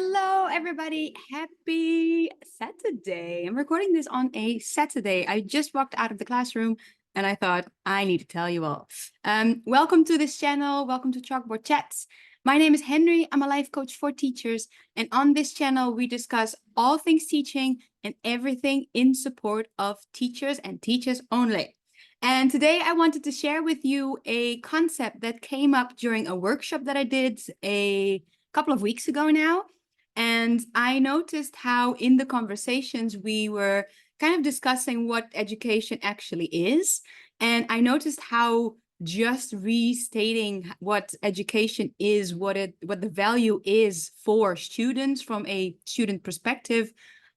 Hello, everybody. Happy Saturday. I'm recording this on a Saturday. I just walked out of the classroom and I thought I need to tell you all. Welcome to this channel. Welcome to Chalkboard Chats. My name is Henry. I'm a life coach for teachers. And on this channel, we discuss all things teaching and everything in support of teachers and teachers only. And today I wanted to share with you a concept that came up during a workshop that I did a couple of weeks ago now. And I noticed how in the conversations we were kind of discussing what education actually is. And I noticed how just restating what education is, what the value is for students from a student perspective,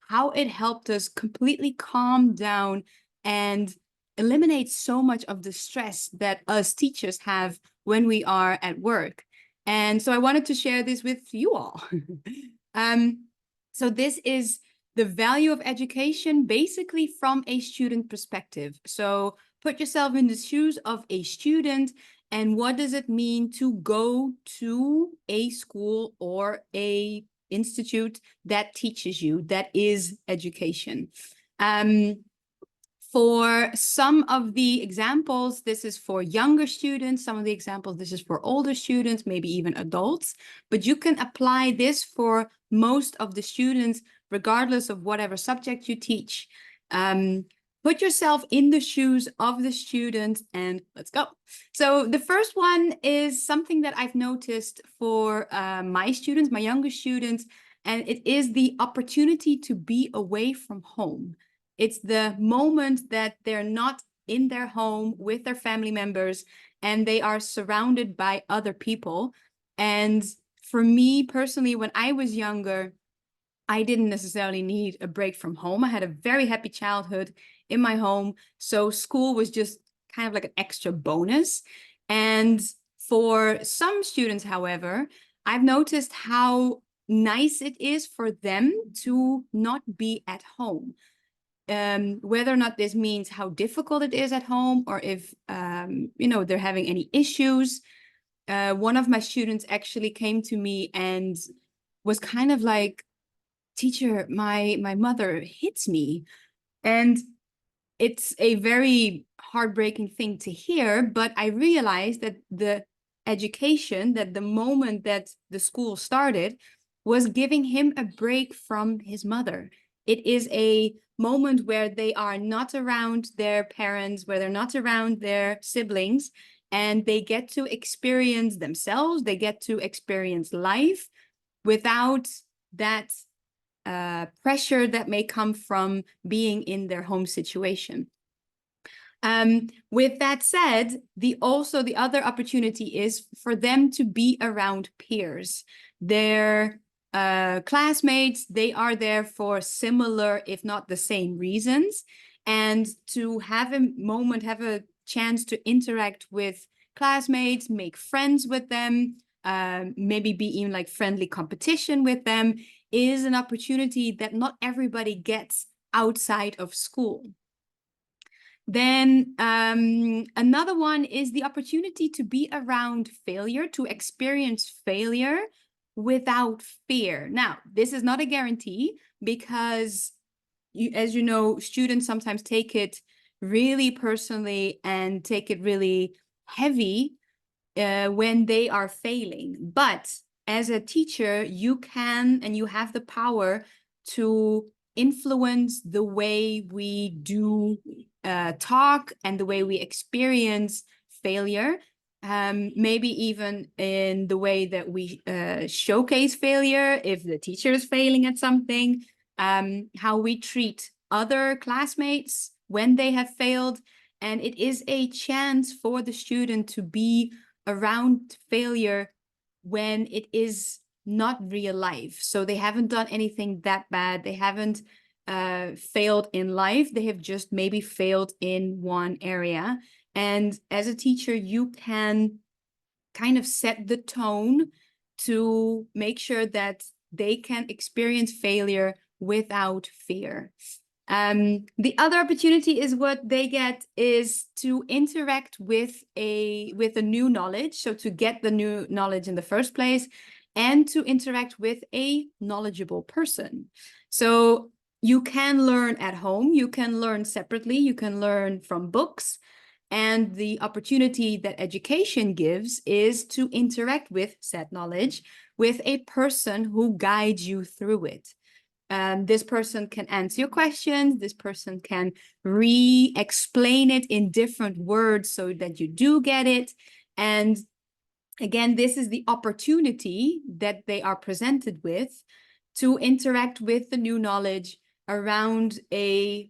how it helped us completely calm down and eliminate so much of the stress that us teachers have when we are at work. And so I wanted to share this with you all. So this is the value of education, basically from a student perspective. So put yourself in the shoes of a student, and what does it mean to go to a school or a institute that teaches you, that is education. For some of the examples, this is for younger students. Some of the examples, this is for older students, maybe even adults. But you can apply this for most of the students, regardless of whatever subject you teach. Put yourself in the shoes of the student and let's go. So the first one is something that I've noticed for my students, my younger students, and it is the opportunity to be away from home. It's the moment that they're not in their home with their family members and they are surrounded by other people. And for me personally, when I was younger, I didn't necessarily need a break from home. I had a very happy childhood in my home. So school was just kind of like an extra bonus. And for some students, however, I've noticed how nice it is for them to not be at home. Whether or not this means how difficult it is at home or if, they're having any issues. One of my students actually came to me and was kind of like, teacher, my mother hits me. And it's a very heartbreaking thing to hear, but I realized that the education, that the moment that the school started was giving him a break from his mother. It is a moment where they are not around their parents, where they're not around their siblings, and they get to experience themselves, they get to experience life without that pressure that may come from being in their home situation. With that said, the other opportunity is for them to be around peers. Their classmates, they are there for similar, if not the same reasons. And to have a moment, have a chance to interact with classmates, make friends with them, maybe be even like friendly competition with them, is an opportunity that not everybody gets outside of school. Then another one is the opportunity to be around failure, to experience failure without fear. Now, this is not a guarantee because, as you know, students sometimes take it really personally and take it really heavy when they are failing. But as a teacher, you can and you have the power to influence the way we do talk and the way we experience failure. Maybe even in the way that we showcase failure, if the teacher is failing at something, how we treat other classmates when they have failed. And it is a chance for the student to be around failure when it is not real life. So they haven't done anything that bad. They haven't failed in life. They have just maybe failed in one area. And as a teacher, you can kind of set the tone to make sure that they can experience failure without fear. The other opportunity is what they get is to interact with a new knowledge. So to get the new knowledge in the first place, and to interact with a knowledgeable person. So you can learn at home, you can learn separately, you can learn from books. And the opportunity that education gives is to interact with said knowledge with a person who guides you through it. This person can answer your questions. This person can re-explain it in different words so that you do get it. And again, this is the opportunity that they are presented with to interact with the new knowledge around a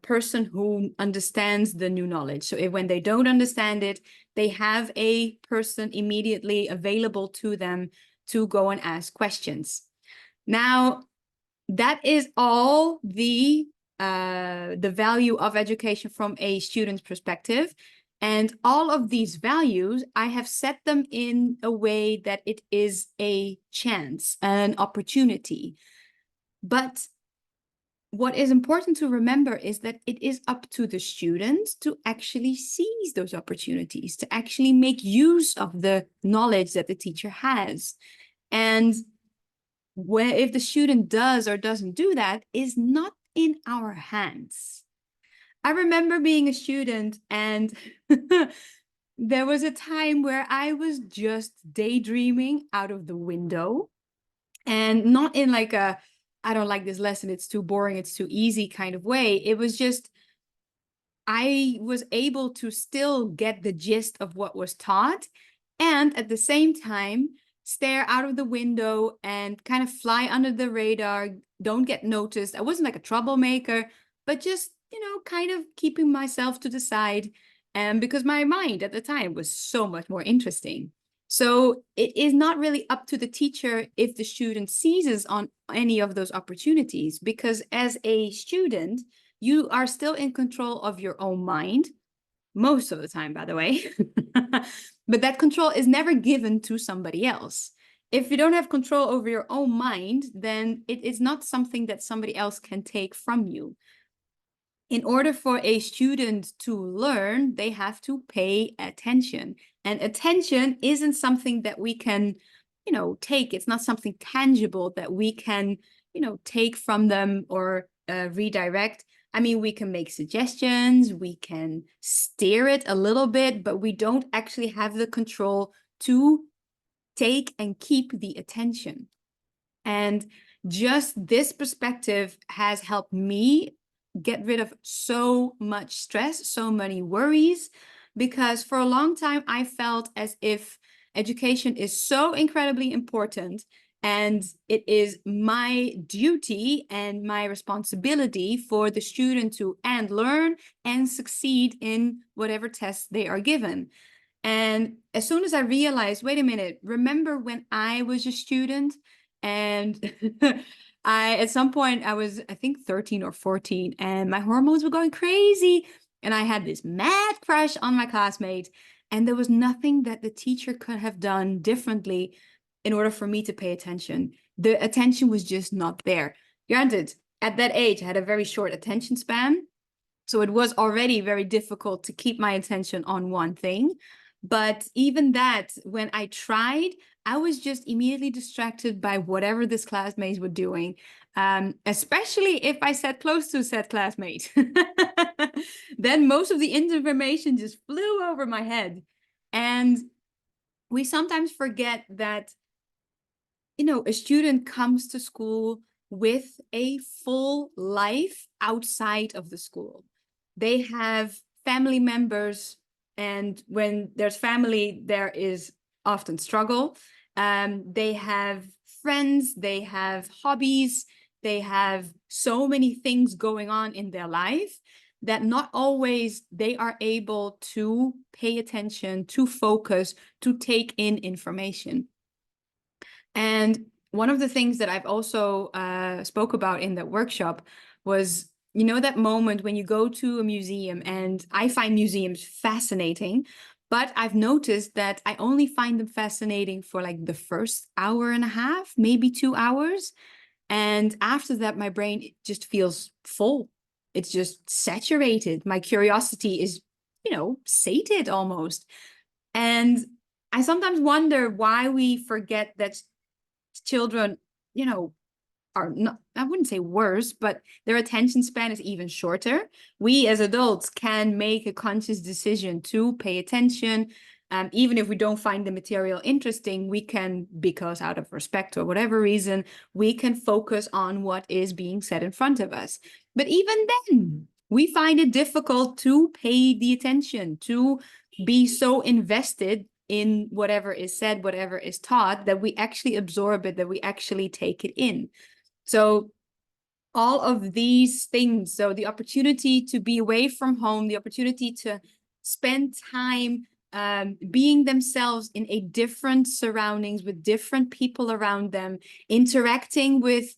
person who understands the new knowledge. So when they don't understand it, they have a person immediately available to them to go and ask questions. Now, that is all the value of education from a student's perspective. And all of these values, I have set them in a way that it is a chance, an opportunity. But what is important to remember is that it is up to the student to actually seize those opportunities, to actually make use of the knowledge that the teacher has. And if the student does or doesn't do that is not in our hands. I remember being a student, and there was a time where I was just daydreaming out of the window, and not in like a, I don't like this lesson, it's too boring, it's too easy kind of way. It was just, I was able to still get the gist of what was taught, and at the same time, stare out of the window and kind of fly under the radar, don't get noticed. I wasn't like a troublemaker, but just, kind of keeping myself to the side. And because my mind at the time was so much more interesting. So it is not really up to the teacher if the student seizes on any of those opportunities, because as a student, you are still in control of your own mind, most of the time, by the way. But that control is never given to somebody else. If you don't have control over your own mind, then it is not something that somebody else can take from you. In order for a student to learn, they have to pay attention. And attention isn't something that we can, take. It's not something tangible that we can, take from them or redirect. I mean, we can make suggestions, we can steer it a little bit, but we don't actually have the control to take and keep the attention. And just this perspective has helped me get rid of so much stress, so many worries, because for a long time I felt as if education is so incredibly important, and it is my duty and my responsibility for the student to learn and succeed in whatever tests they are given. And as soon as I realized, wait a minute, remember when I was a student? And at some point I was, I think 13 or 14, and my hormones were going crazy. And I had this mad crush on my classmate. And there was nothing that the teacher could have done differently in order for me to pay attention. The attention was just not there. Granted, at that age, I had a very short attention span. So it was already very difficult to keep my attention on one thing. But even that, when I tried, I was just immediately distracted by whatever this classmates were doing, especially if I sat close to said classmate. Then most of the information just flew over my head. And we sometimes forget that, a student comes to school with a full life outside of the school. They have family members, and when there's family, there is often struggle. They have friends, they have hobbies, they have so many things going on in their life that not always they are able to pay attention, to focus, to take in information. And one of the things that I've also spoke about in that workshop was, that moment when you go to a museum, and I find museums fascinating, but I've noticed that I only find them fascinating for like the first hour and a half, maybe 2 hours. And after that, my brain just feels full. It's just saturated. My curiosity is, sated almost. And I sometimes wonder why we forget that children, you know, are not, I wouldn't say worse, but their attention span is even shorter. We as adults can make a conscious decision to pay attention. Even if we don't find the material interesting, we can, because out of respect or whatever reason, we can focus on what is being said in front of us. But even then, we find it difficult to pay the attention, to be so invested in whatever is said, whatever is taught, that we actually absorb it, that we actually take it in. So all of these things, so the opportunity to be away from home, the opportunity to spend time being themselves in a different surroundings with different people around them, interacting with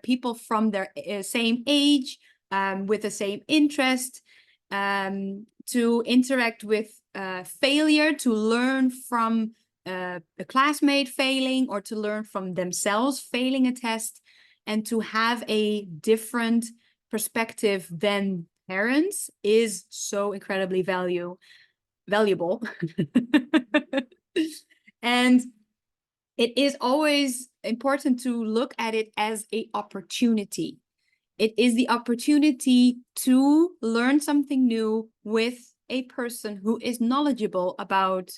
people from their same age, with the same interest, to interact with failure, to learn from a classmate failing, or to learn from themselves failing a test, and to have a different perspective than parents is so incredibly valuable. And it is always important to look at it as an opportunity. It is the opportunity to learn something new with a person who is knowledgeable about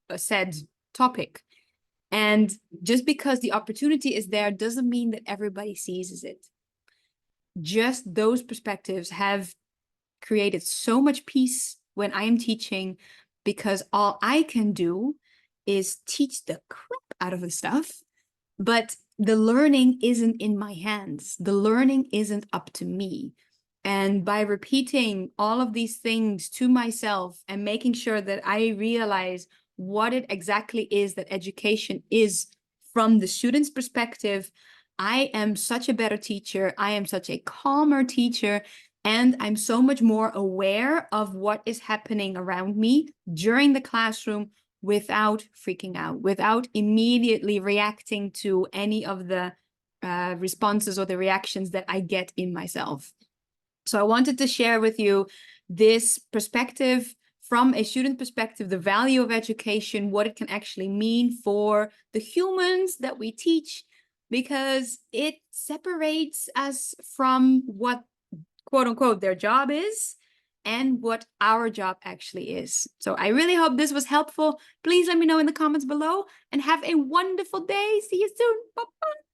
a said topic. And just because the opportunity is there doesn't mean that everybody seizes it. Just those perspectives have created so much peace when I am teaching, because all I can do is teach the crap out of the stuff, but the learning isn't in my hands. The learning isn't up to me. And by repeating all of these things to myself and making sure that I realize what it exactly is that education is from the student's perspective, I am such a better teacher. I am such a calmer teacher. And I'm so much more aware of what is happening around me during the classroom without freaking out, without immediately reacting to any of the responses or the reactions that I get in myself. So I wanted to share with you this perspective from a student perspective, the value of education, what it can actually mean for the humans that we teach, because it separates us from what, quote unquote, their job is and what our job actually is. So I really hope this was helpful. Please let me know in the comments below and have a wonderful day. See you soon. Bye-bye.